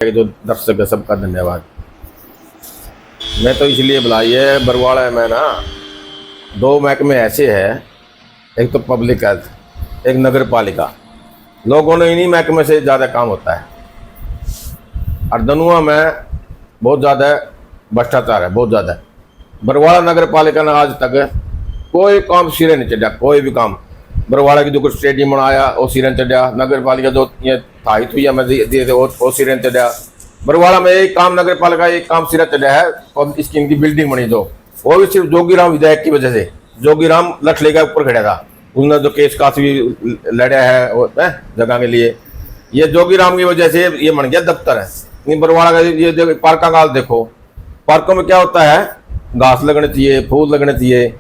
जो दर्शक है सबका धन्यवाद। मैं तो इसलिए बुलाई है, बरवाड़ा में ना दो महकमे ऐसे हैं, एक तो पब्लिक हेल्थ, एक नगर पालिका। लोगों ने इन्हीं महकमे से ज़्यादा काम होता है और दनुआ में बहुत ज़्यादा भ्रष्टाचार है, बहुत ज़्यादा। बरवाड़ा नगर पालिका ने आज तक कोई काम सिरे नहीं चढ़ा, कोई भी काम। बरवाड़ा की जो कुछ स्टेडियम बनाया वो सिरे चढ़ा, नगर पालिका जो ये था हुई हमें दिए थे वो सिरे चढ़ा। बरवाड़ा में एक काम नगर पालिका एक काम सिरा चढ़ा है, इसकी इनकी बिल्डिंग बनी जो, वो भी सिर्फ जोगीराम विधायक की वजह से। जोगीराम लठले का ऊपर खड़ा था, उसने जो केस काफी लड़ा है जगह के लिए, ये जोगीराम की वजह से ये बन गया दफ्तर है। बरवाड़ा का ये पार्का का देखो, पार्कों में क्या होता है, घास लगने चाहिए, फूल लगने चाहिए।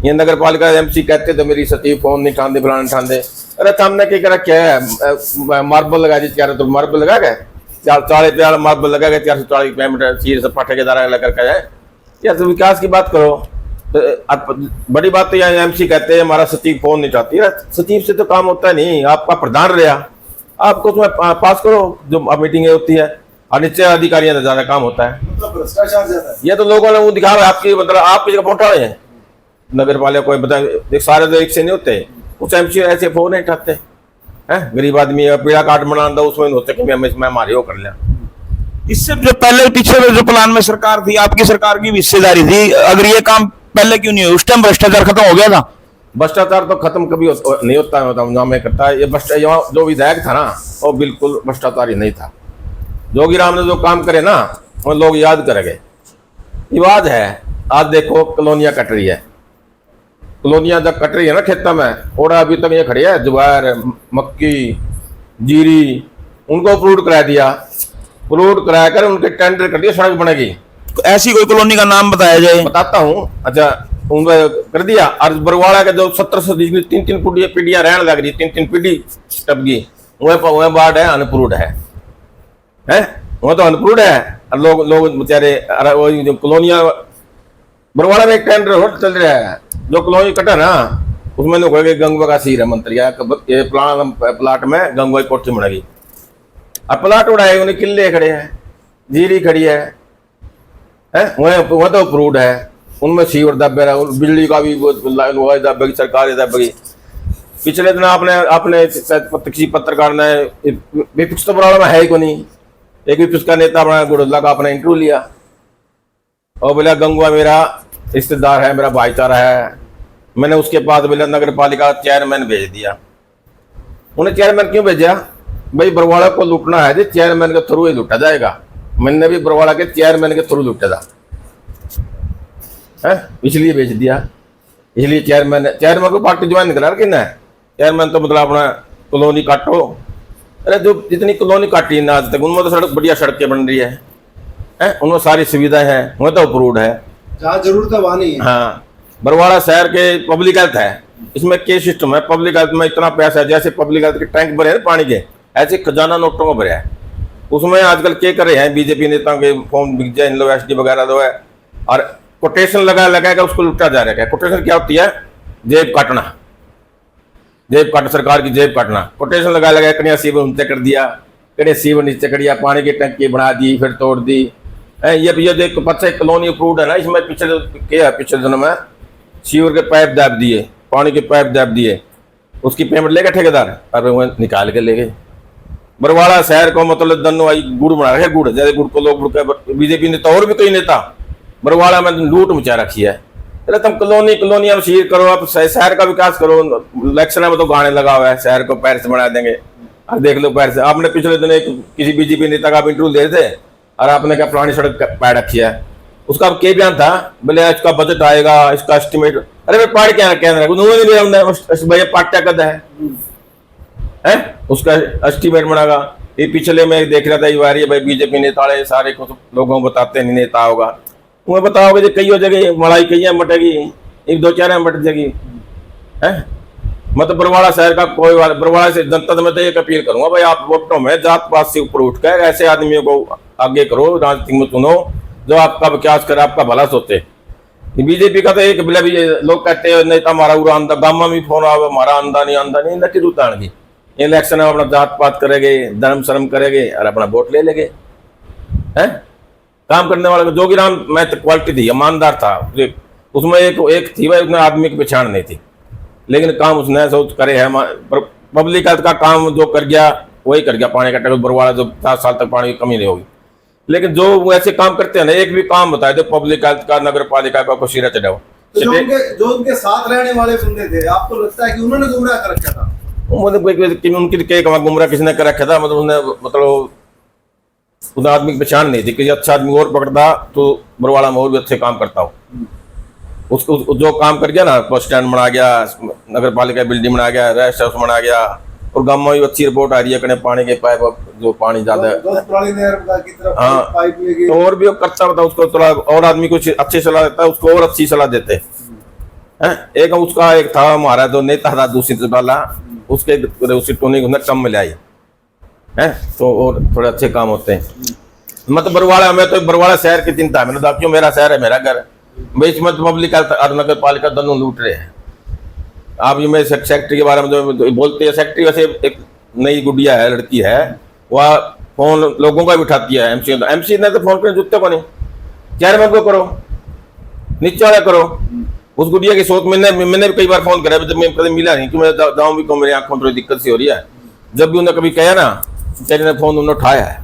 ये नगर पालिका एमसी कहते तो मेरी सचिव फोन नहीं ठानते, फलाने ठानते। अरे सामने क्या क्या है, मार्बल लगा दी, चार तो मार्बल लगा गए 40 मार्बल लगा गए, 440 पेमेंट सीर से पटे के द्वारा लगा कर जाए। या तो विकास की बात करो तो बड़ी बात तो यहाँ एमसी कहते हैं हमारा सचिव फोन नहीं चाहती। सचिव से तो काम होता नहीं, आपका प्रधान रहा, आपको तुम्हें पास करो जो मीटिंग होती है, और नीचे अधिकारियों का ज्यादा काम होता है। मतलब भ्रष्टाचार ज्यादा है। ये तो लोगों ने वो दिखा रहा है आपकी, मतलब आपकी जगह पहुंचा रहे हैं नगर पालिका कोई बता, सारे तो एक से नहीं होते, कुछ एमसी ऐसे फोन नहीं उठाते हैं। गरीब आदमी पीड़ा कार्ड बना दो, उसमें होते कि मैं हमारी वो कर लिया। इससे जो पहले पीछे जो प्लान में सरकार थी, आपकी सरकार की भी हिस्सेदारी थी, अगर ये काम पहले क्यों नहीं हुआ? उस टाइम भ्रष्टाचार खत्म हो गया था। भ्रष्टाचार तो खत्म कभी नहीं होता है, में करता है ये जो विधायक था ना वो बिल्कुल भ्रष्टाचार ही नहीं था। जोगीराम ने जो काम करे ना वो लोग याद करेंगे। विवाद है, आज देखो कॉलोनियां कट रही है, कॉलोनियां जब कट रही है ना खेता में, और अभी तक ये खड़ी है ज्वार, मक्की, जीरी, उनको अप्रूव करा दिया, अप्रूव करा कर उनके टेंडर कर दिया, सड़क बनेगी। ऐसी कोई कॉलोनी का नाम बताया जाए? बताता हूँ। अच्छा, उनको कर दिया। और बरवाड़ा के जो 1700 तीन पीढ़ियां रहने लग रही, 3 पीढ़ी टपकी, वह वार्ड है अनअप्रूव्ड है, वो तो अनअप्रूव्ड है। और लोग बेचारे जो कॉलोनियां बरवाड़ा में एक टेंडर चल रहा है, जो कॉलोनी कटा ना उसमें लोग गंगवा का सीर है मंत्री, ये प्लाट में गंगवा की कोठी बनेगी। अब प्लाट उड़ाए, उन्हें किले खड़े हैं, जीरी खड़ी है, वह तो अप्रूव्ड है, उनमें सीवर दबे रहा, बिजली का भी दबेगी, सरकारी दबेगी। पिछले दिन आपने किसी पत्रकार ने विपक्ष तो बराबर में है ही को नहीं, एक विपक्ष का नेता बना गुड़ला का आपने इंटरव्यू लिया और बोला गंगवा मेरा रिश्तेदार है, मेरा भाईचारा है। मैंने उसके बाद बोला नगर पालिका चेयरमैन भेज दिया। उन्हें चेयरमैन क्यों भेजा? भाई बरवाड़ा को लूटना है, चेयरमैन के थ्रू ही लूटा जाएगा। मैंने भी बरवाड़ा के चेयरमैन के थ्रू लूटा था, इसलिए भेज दिया। इसलिए चेयरमैन को पार्टी ज्वाइन करा कि ना, चेयरमैन तो मतलब अपना कॉलोनी काटो। अरे जो जितनी कॉलोनी काटी ना आज तक, उनमें तो सड़क बढ़िया सड़कें बन रही है, उनमें सारी सुविधाएं हैं, वह तो अप्रूव्ड है, जहाँ जरूरत है वहाँ नहीं है। हाँ, बरवाड़ा शहर के पब्लिक हेल्थ है, इसमें क्या सिस्टम है, पब्लिक हेल्थ में इतना पैसा है, जैसे पब्लिक हेल्थ के टैंक भरे हैं पानी के, ऐसे खजाना नोटों को भरे है। उसमें आजकल क्या कर रहे हैं बीजेपी नेताओं के फॉर्म बिक जाए, इन लोग एसडी वगैरह दो है, और कोटेशन लगा कर उसको लुटा जा रहा है। कोटेशन क्या होती है? जेब काटना, जेब काट, सरकार की जेब काटना। कोटेशन लगा कड़िया सीवर नीचे कर दिया, कड़े सीवर नीचे कर दिया, पानी की टंकी बना दी, फिर तोड़ दी। ये जो पच्चे कॉलोनी अप्रूव्ड है ना, इसमें पिछले दिनों में सीवर के पाइप दाब दिए, पानी के पाइप दाब दिए, उसकी पेमेंट लेगा ठेकेदार और वो निकाल के ले गए। बरवाड़ा शहर को मतलब दनो आई गुड़ बना रखे, गुड़ जैसे गुड़ को लोग बीजेपी नेता और भी कई नेता बरवाड़ा में लूट मचा रखी है। अरे तुम कॉलोनी में शीर करो, आप शहर का विकास करो। इलेक्शन में तो गाने लगा हुआ है, शहर को पैरिस बना देंगे। अब देख लो पैरिस, आपने पिछले दिन एक किसी बीजेपी नेता का इंटरव्यू दे थे और आपने क्या पुरानी सड़क पैर रखी है, उसका अब क्या बयान था, बोले इसका बजट आएगा, इसका एस्टिमेट। अरे भाई पार्टी क्या पार्टिया कद है, उसका एस्टिमेट बनागा। ये पिछले में देख रहा था ये वारी भाई बीजेपी नेता सारे कुछ लोगों को बताते नहीं नेता होगा, तुम्हें बताओगे जो कई जगह मलाई कई मटेगी, 1-2-4 मट जाएगी है। मतलब बरवाड़ा शहर का कोई बरवाड़ा से जनता में तो एक अपील करूंगा भाई, आप वोटों में जात पात से ऊपर उठकर ऐसे आदमियों को आगे करो, राजनीति में चुनो जो आपका विकास करे, आपका भला सोचे। बीजेपी का तो एक बिला भी लोग कहते हैं नहीं तो हमारा उरा आंदा गामा में फोन आवे, हमारा आंदा नहीं नटी रूतान की इलेक्शन में अपना जात पात करेंगे, धर्म शर्म करेंगे और अपना वोट ले लेंगे। है। काम करने वाले को जोगीराम में तो क्वालिटी थी, ईमानदार था। उसमें एक थी भाई, उसने आदमी की पहचान नहीं थी, लेकिन काम उसने सोच करे है। पब्लिक हेल्थ का काम जो कर गया वही कर गया। पानी का टैक्स बरवाड़ा जो 7 साल तक पानी की कमी नहीं होगी, लेकिन जो वो ऐसे काम करते हैं ना, एक भी काम बताए दो पब्लिक हेल्थ का, नगर पालिका का, कुछ सिरा चढ़ाओ। तो जो उनके साथ रहने वाले बंदे थे, आपको लगता है कि उन्होंने गुमराह कर रखा था? मतलब उनकी गुमराह किसने कर रखा था, मतलब उसने मतलब उस आदमी की पहचान नहीं थी। किसी अच्छा आदमी और पकड़ता तो बरवाड़ा में और भी अच्छे काम करता हो। उसको जो काम कर गया ना, बस स्टैंड बना गया, नगर पालिका बिल्डिंग बना गया, रेस्ट हाउस बना गया, और गांव में भी अच्छी रिपोर्ट आ रही है, पानी के पाइप जो पानी ज्यादा है, हाँ, तो और भी वो करता होता उसको थोड़ा और आदमी कुछ अच्छी सलाह देता है, उसको और अच्छी सलाह देते हैं। एक उसका एक था हमारा जो नेता था दूसरी वाला, उसकी टोनी को कम मिलाई है, तो और थोड़े अच्छे काम होते हैं। मतलब बरवाड़ा में तो बरवाड़ा शहर की चिंता है, मैंने क्यों, मेरा शहर है, मेरा घर, बीच में तो पब्लिक और नगर पालिका दोनों लूट रहे हैं। आप ये मैं सेक्रेटरी के बारे में जो बोलते हैं, सेक्रेटरी वैसे एक नई गुड़िया है, लड़की है, वह फोन लोगों का भी उठाती है। एमसी ने तो फोन कर जुटते को नहीं, चेयरमैन को करो, नीचे वाले करो। उस गुड़िया की सोच मैंने भी कई बार फोन करा, जब मैं कभी मिला नहीं, कि मैं जाऊँ भी को मेरी आंखों में थोड़ी दिक्कत सी हो रही है। जब भी उन्हें कभी कहा ना, तेरे ने फोन उन्होंने उठाया है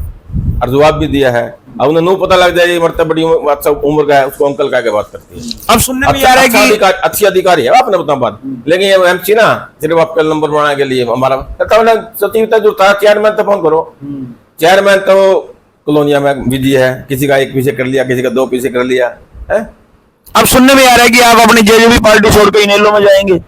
और जवाब भी दिया है। अब उन्हें नू पता लग जाए मरते बड़ी अच्छा उम्र का है, उसको अंकल कह के बात करती है। अब सुनने में आ रहा है कि अच्छी अधिकारी है आपने बताओ बात, लेकिन ये एमसी ना सिर्फ आपका नंबर बनाने के लिए हमारा सचिव जो था, चेयरमैन तो फोन करो। चेयरमैन तो कॉलोनिया में बिजी है, किसी का एक पीछे कर लिया, किसी का 2 पीछे कर लिया है। अब सुनने में आ रहा है कि आप अपनी जेजेपी पार्टी छोड़ के इनेलो में जाएंगे।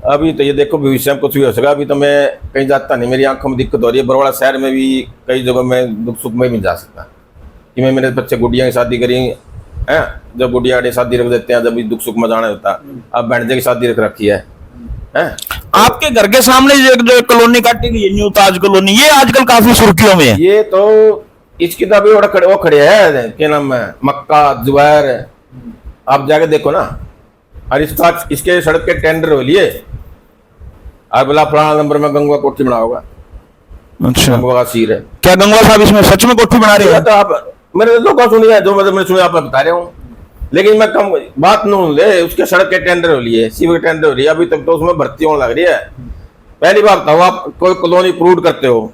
अभी तो ये देखो भविष्य में कुछ भी हो सका। अभी तो मैं कहीं जाता नहीं, मेरी आंखों में दिक्कत हो रही है। बरवाड़ा शहर में भी कई जगह में दुख सुख में भी जा सकता, कि मैं मेरे बच्चे गुड़िया की शादी करी है, जब गुड़िया की शादी रख देते हैं, जब भी दुख सुख में जाना होता। अब बहनजे की शादी रख रखी है। आपके घर के सामने जो कॉलोनी काटी गई है, न्यू ताज कॉलोनी, ये आजकल काफी सुर्खियों में है। ये तो इसकी तो अभी वो खड़े है, क्या नाम है, मक्का जुबैर, आप जाके देखो ना। और इसके सड़क के टेंडर हो लिए, और बोला फलाना नंबर में गंगवा कोठी बना होगा। अच्छा, गंगवा का सीर है क्या गंगवा साहब इसमें सच में कोठी बना रहे हैं? तो आप मेरे लोग सुनी है, जो मतलब मैंने सुनी आप बता रहे हूँ, लेकिन मैं कम बात नहीं ले। उसके सड़क के टेंडर हो लिए, सीवर के टेंडर हो रही है, अभी तक तो उसमें भर्ती होने लग रही है। पहली बात बताओ, आप कोई कॉलोनी प्रूव करते हो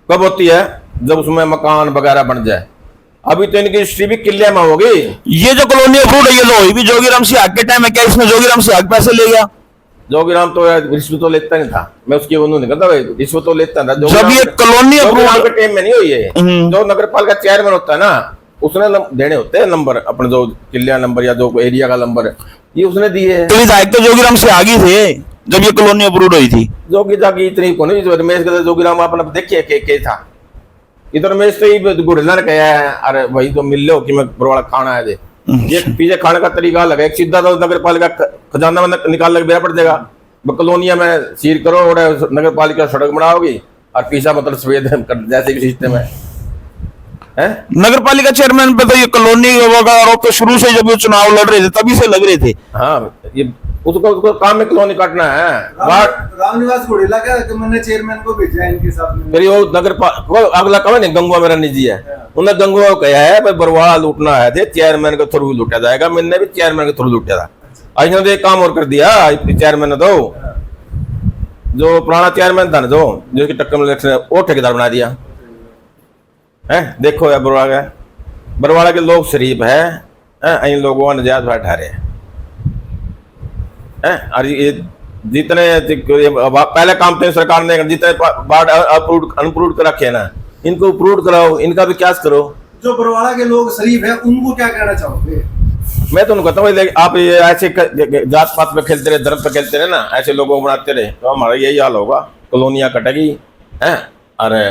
कब होती है? जब उसमें मकान वगैरह बन जाए। अभी तो इनकी हिस्ट्री भी किले में होगी। ये जो कॉलोनी अप्रूव है, ये तो हुई भी जोगीराम सिंह के टाइम है। क्या इसमें जोगीराम सिंह पैसे ले गया? जोगीराम तो रिश्वत तो लेता नहीं था, मैं उसकी वो नहीं करता, रिश्वत तो लेता था। जब ये कॉलोनी जोगीराम के टाइम में नहीं हुई है। जो नगर पालिका चेयरमैन होता है ना, उसने देने होते हैं नंबर, अपने जो किले नंबर या जो एरिया का नंबर, ये उसने दिए है। तो विधायक तो जोगीराम सिंह आगे थे जब ये कॉलोनी अप्रूव हुई थी। जोगी जागी इतनी को नहीं, रमेश का जोगीराम आपने देखिए के था, इधर रमेश तो ही गुड़ला ने कहा है, अरे वही तो मिल लो कि मैं बरवाड़ा खाना है दे। ये पीछे खाने का तरीका लगा, एक सीधा तो नगर पालिका खजाना में निकाल लग बेरा पड़ जाएगा, कॉलोनिया में सीर करो और नगर पालिका सड़क बनाओगी, और पीछा मतलब सफेद जैसे भी सिस्टम है। नगर पालिका चेयरमैन पे तो ये कॉलोनी आरोप तो शुरू से जब ये चुनाव लड़ रहे थे तभी से लग रहे थे। हाँ, ये उसको काम में कॉलोनी काटना है। रामनिवास घोड़ेला क्या मैंने चेयरमैन को भेजा है इनके साथ में। फिर वो वो अगला कहा नहीं, गंगवा मेरा निजी है, उन्हें गंगवा को कहा है भाई बरवाड़ा लूटना है थे, चेयरमैन के थ्रू लूटा जाएगा। मैंने भी चेयरमैन के थ्रू लूटा था। आज ने एक काम और कर दिया चेयरमैन ने, तो जो पुराना चेयरमैन था ना, जो जिसकी टक्कर में वो ठेकेदार बना दिया है। देखो यार, बरवाड़ा के लोग शरीफ है, इन लोगों ने नजायज बैठा रहे हैं। और ये जितने पहले काम थे सरकार ने, जितने बाढ़ अनप्रूव कर रखे ना, इनको अप्रूव कराओ, इनका भी क्या करो। जो बरवाड़ा के लोग शरीफ है उनको क्या कहना चाहोगे? मैं तो कहता हूँ आप ये ऐसे जात पात पे खेलते रहे, धर्म पे खेलते रहे ना, ऐसे लोगों को बनाते रहे, तो हमारा यही हाल होगा, कॉलोनियाँ कटेगी है। अरे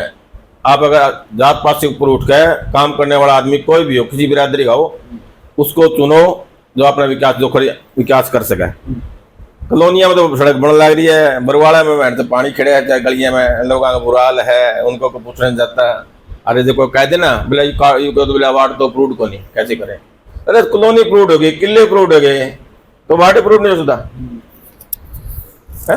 आप अगर जात पात से ऊपर उठ के काम करने वाला आदमी कोई भी हो, किसी बिरादरी का हो, उसको चुनो जो अपना विकास कर सके। कॉलोनिया में तो सड़क बन लग रही है, बरवाड़ा में तो पानी खड़े है गलियां में, लोगों का बुरा हाल है, उनको को पूछने जाता है। अरे देखो कह देना बोला वार्ड तो अप्रूव को नहीं, कैसे करें? अरे कॉलोनी अप्रूव हो गई, किले अप्रूव हो गए, तो वार्ड अप्रूव नहीं हो सकता है।